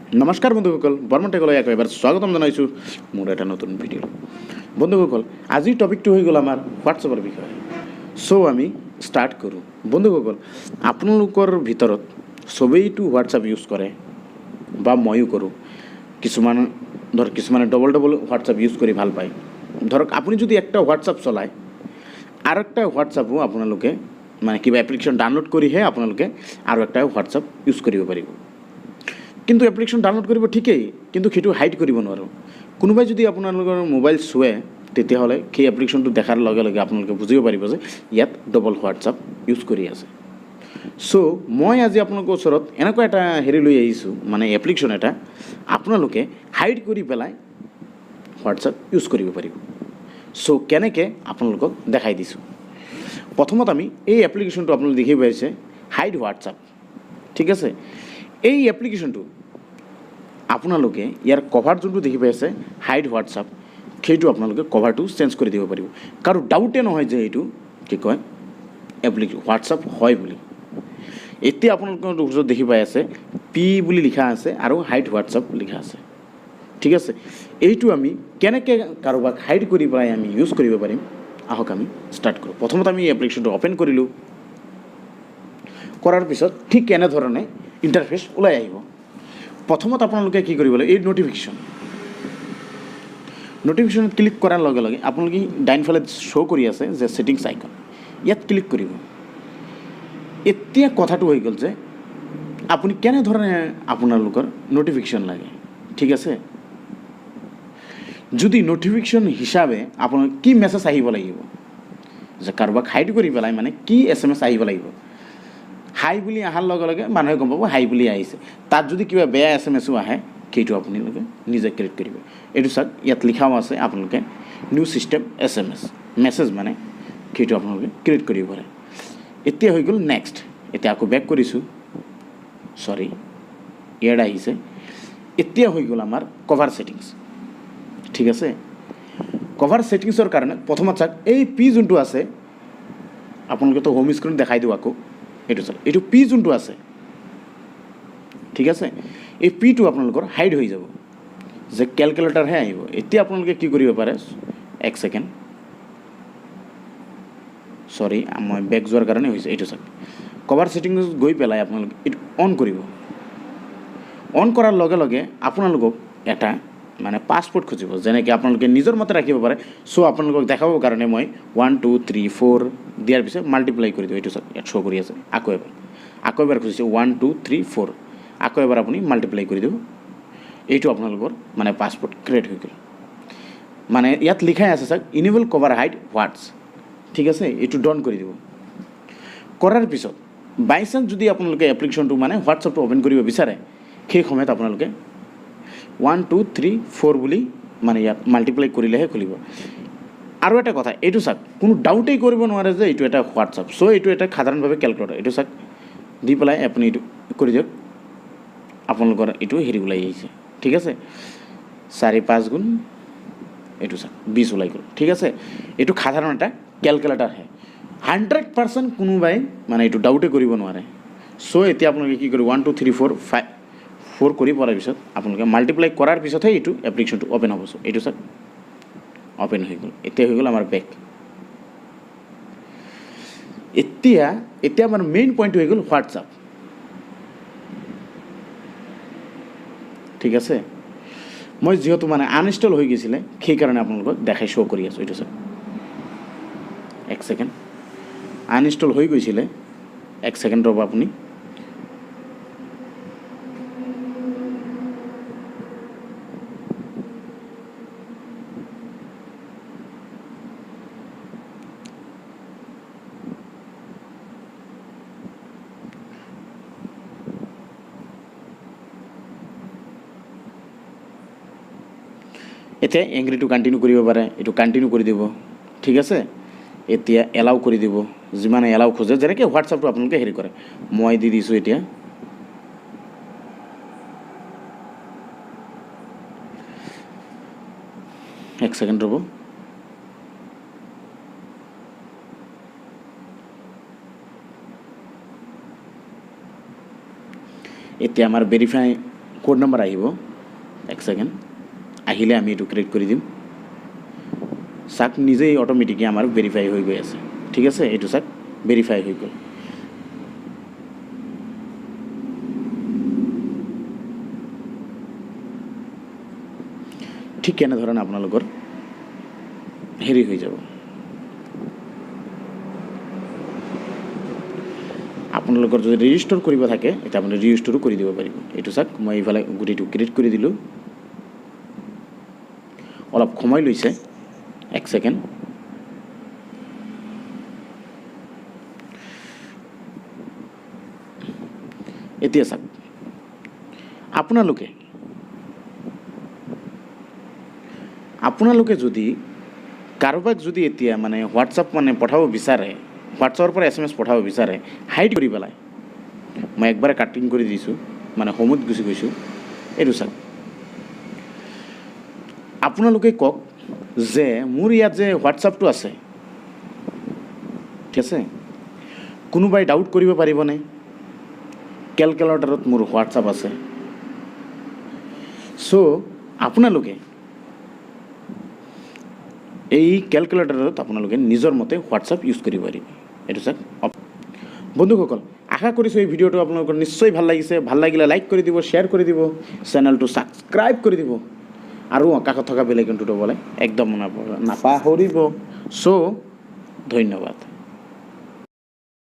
নমস্কাৰ বন্ধুসকল, বৰ্মন টেকলৈ আকৌ এবাৰ স্বাগতম জনাইছোঁ মোৰ এটা নতুন ভিডিঅ'। বন্ধুসকল, আজিৰ টপিকটো হৈ গ'ল আমাৰ হোৱাটছএপৰ বিষয়ে। চ' আমি ষ্টাৰ্ট কৰোঁ। বন্ধুসকল, আপোনালোকৰ ভিতৰত চবেইতো হোৱাটছএপ ইউজ কৰে বা ময়ো কৰোঁ। কিছুমানে ডবল হোৱাটছএপ ইউজ কৰি ভাল পায়। ধৰক আপুনি যদি একটা হোৱাটছএপ চলায় আৰু একটা হোৱাটছএপো আপোনালোকে মানে কিবা এপ্লিকেশ্যন ডাউনলোড কৰিহে আপোনালোকে আৰু একটা হোৱাটছএপ ইউজ কৰিব পাৰিব। কিন্তু এপ্লিকেশ্যন ডাউনলোড কৰিব ঠিকেই, কিন্তু সেইটো হাইড কৰিব নোৱাৰোঁ। কোনোবাই যদি আপোনালোকৰ মোবাইল চোৱে তেতিয়াহ'লে সেই এপ্লিকেশ্যনটো দেখাৰ লগে লগে আপোনালোকে বুজিব পাৰিব যে ইয়াত ডবল হোৱাটছআপ ইউজ কৰি আছে। চ' মই আজি আপোনালোকৰ ওচৰত এনেকুৱা এটা লৈ আহিছোঁ, মানে এপ্লিকেশ্যন এটা আপোনালোকে হাইড কৰি পেলাই হোৱাটছআপ ইউজ কৰিব পাৰিব। চ' কেনেকৈ আপোনালোকক দেখাই দিছোঁ। প্ৰথমত আমি এই এপ্লিকেশ্যনটো আপোনালোকে দেখি পাইছে, হাইড হোৱাটছআপ। ঠিক আছে, এই এপ্লিকেশ্যনটো আপোনালোকে ইয়াৰ কভাৰ যোনটো দেখি পাই আছে হাইড হোৱাটছআপ, সেইটো আপোনালোকে কভাৰটো চেঞ্জ কৰি দিব পাৰিব। কাৰো ডাউটে নহয় যে এইটো কি কয় হোৱাটছআপ হয় বুলি। এতিয়া আপোনালোকৰ ওচৰত দেখি পাই আছে পি বুলি লিখা আছে আৰু হাইড হোৱাটছআপ লিখা আছে। ঠিক আছে, এইটো আমি কেনেকৈ কাৰোবাক হাইড কৰি পেলাই আমি ইউজ কৰিব পাৰিম, আহক আমি ষ্টাৰ্ট কৰোঁ। প্ৰথমত আমি এই এপ্লিকেশ্যনটো অ'পেন কৰিলোঁ। কৰাৰ পিছত ঠিক এনেধৰণে ইণ্টাৰফেচ ওলাই আহিব। প্ৰথমত আপোনালোকে কি কৰিব লাগিব, এই নটিফিকেশ্যনত ক্লিক কৰাৰ লগে লগে আপোনালোকে ডাইনফালে শ্ব' কৰি আছে যে ছেটিংছ আইকন, ইয়াত ক্লিক কৰিব। এতিয়া কথাটো হৈ গ'ল যে আপুনি কেনেধৰণে আপোনালোকৰ নটিফিকেশ্যন লাগে। ঠিক আছে, যদি নটিফিকেশ্যন হিচাপে আপোনাৰ কি মেছেজ আহিব লাগিব, যে কাৰোবাক হাইড কৰি পেলাই মানে কি SMS আহিব লাগিব। হাই বুলি অহাৰ লগে লগে মানুহে গম পাব হাই বুলি আহিছে। তাত যদি কিবা বেয়া SMSও আহে সেইটো আপোনালোকে নিজে ক্ৰিয়েট কৰিব। এইটো চাওক, ইয়াত লিখাও আছে আপোনালোকে নিউ ছিষ্টেম SMS মেছেজ, মানে সেইটো আপোনালোকে ক্ৰিয়েট কৰিব পাৰে। এতিয়া হৈ গ'ল নেক্সট। এতিয়া আকৌ বেক কৰিছোঁ, চৰি ইয়াত আহিছে। এতিয়া হৈ গ'ল আমাৰ কভাৰ ছেটিংছ। ঠিক আছে, কভাৰ ছেটিংছৰ কাৰণে প্ৰথমত চাওক এই পি যোনটো আছে, আপোনালোকেতো হোম স্ক্ৰীণ দেখাই দিওঁ আকৌ। এইটো চাওক, এইটো পি যোনটো আছে, ঠিক আছে, এই পিটো আপোনালোকৰ হাইড হৈ যাব, যে কেলকুলেটাৰহে আহিব। এতিয়া আপোনালোকে কি কৰিব পাৰে, এক ছেকেণ্ড, চৰি মই বেক যোৱাৰ কাৰণে হৈছে। এইটো চাওক, কভাৰ ছেটিংছ গৈ পেলাই আপোনালোকে এইটো অন কৰিব। অন কৰাৰ লগে লগে আপোনালোকক এটা মানে পাছপৰ্ট খুজিব, যেনেকৈ আপোনালোকে নিজৰ মতে ৰাখিব পাৰে। চ' আপোনালোকক দেখাবৰ কাৰণে মই 1 2 3 4 দিয়াৰ পিছত মাল্টিপ্লাই কৰি দিওঁ। এইটো চাওক, ইয়াত শ্ব' কৰি আছে। আকৌ এবাৰ খুজিছে 1 2 3 4, আকৌ এবাৰ আপুনি মাল্টিপ্লাই কৰি দিব। এইটো আপোনালোকৰ মানে পাছপৰ্ট ক্ৰিয়েট হৈ গ'ল। মানে ইয়াত লিখাই আছে চাওক, ইনেবল কভাৰ হাইড হোৱাটছ। ঠিক আছে, এইটো ডন কৰি দিব। কৰাৰ পিছত বাই চান্স যদি আপোনালোকে এপ্লিকেশ্যনটো মানে হোৱাটছআপটো অ'পেন কৰিব বিচাৰে, সেই সময়ত আপোনালোকে 1 2 3 4 বুলি মানে ইয়াত মাল্টিপ্লাই কৰিলেহে খুলিব। আৰু এটা কথা, এইটো চাওক, কোনো ডাউটেই কৰিব নোৱাৰে যে এইটো এটা হোৱাটছআপ। চ' এইটো এটা সাধাৰণভাৱে কেলকুলেটাৰ। এইটো চাওক, দি পেলাই আপুনি এইটো কৰি দিয়ক, আপোনালোকৰ এইটো ওলাই আহিছে। ঠিক আছে, 4 5 গুণ এইটো চাওক 20 ওলাই গ'ল। ঠিক আছে, এইটো সাধাৰণ এটা কেলকুলেটাৰহে। 100% কোনোবাই মানে এইটো ডাউটেই কৰিব নোৱাৰে। চ' এতিয়া আপোনালোকে কি কৰিব, 1 2 3 4 5 4 কৰি পৰাৰ পিছত আপোনালোকে মাল্টিপ্লাই কৰাৰ পিছতহে এইটো এপ্লিকেশ্যনটো অ'পেন হ'ব। এইটো চাওক, অ'পেন হৈ গ'ল। এতিয়া হৈ গ'ল আমাৰ বেক। এতিয়া আমাৰ মেইন পইণ্ট হৈ গ'ল হোৱাটছআপ। ঠিক আছে, মই যিহেতু মানে আনইনষ্টল হৈ গৈছিলে সেইকাৰণে আপোনালোকক দেখাই শ্ব' কৰি আছোঁ। এইটো চাওক, এক ছেকেণ্ড, আনইনষ্টল হৈ গৈছিলে, এক ছেকেণ্ড ৰ'ব আপুনি। এতিয়া এংগ্ৰিটো কণ্টিনিউ কৰিব পাৰে, এইটো কণ্টিনিউ কৰি দিব। ঠিক আছে, এতিয়া এলাউ কৰি দিব, যিমানে এলাউ খোজে, যেনেকৈ হোৱাটছআপটো আপোনালোকে কৰে। মই দি দিছোঁ এতিয়া। এক ছেকেণ্ড ৰ'ব। এতিয়া আমাৰ ভেৰিফাই কোড নাম্বাৰ আহিব এক ছেকেণ্ড আহিলে আমি এইটো ক্ৰিয়েট কৰি দিম চাক নিজেই অটোমেটিকলি আমাৰ ভেৰিফাই হৈ গৈ আছে ঠিক আছে এইটো চাক ভেৰিফাই হৈ গ'ল ঠিক কেনেধৰণে আপোনালোকৰ হেৰি হৈ যাব আপোনালোকৰ যদি ৰেজিষ্টাৰ কৰিব থাকে এটা আপুনি ৰেজিষ্টাৰো কৰি দিব পাৰিব এইটো চাক মই এইফালে গোটেইটো ক্ৰিয়েট কৰি দিলোঁ অলপ সময় লৈছে এক ছেকেণ্ড এতিয়া চাওক আপোনালোকে যদি কাৰোবাক যদি এতিয়া মানে হোৱাটছআপ মানে পঠাব বিচাৰে হোৱাটছআপৰ পৰা SMS পঠাব বিচাৰে হাইড কৰি পেলাই মই একবাৰে কাটিং কৰি দিছোঁ মানে হোমত গুচি গৈছোঁ এইটো চাওক আপোনালোকে কওক যে মোৰ ইয়াত যে হোৱাটছআপটো আছে ঠিক আছে কোনোবাই ডাউট কৰিব পাৰিবনে কেলকুলেটৰত মোৰ হোৱাটছআপ আছে চ' আপোনালোকে এই কেলকুলেটৰত আপোনালোকে নিজৰ মতে হোৱাটছআপ ইউজ কৰিব পাৰিব এইটো চাওক বন্ধুসকল আশা কৰিছোঁ এই ভিডিঅ'টো আপোনালোকৰ নিশ্চয় ভাল লাগিছে ভাল লাগিলে লাইক কৰি দিব শ্বেয়াৰ কৰি দিব চেনেলটো ছাবস্ক্ৰাইব কৰি দিব আৰু কাষত থকা বেল আইকনটো দবাবলৈ একদম নাপাহৰিব চ' ধন্যবাদ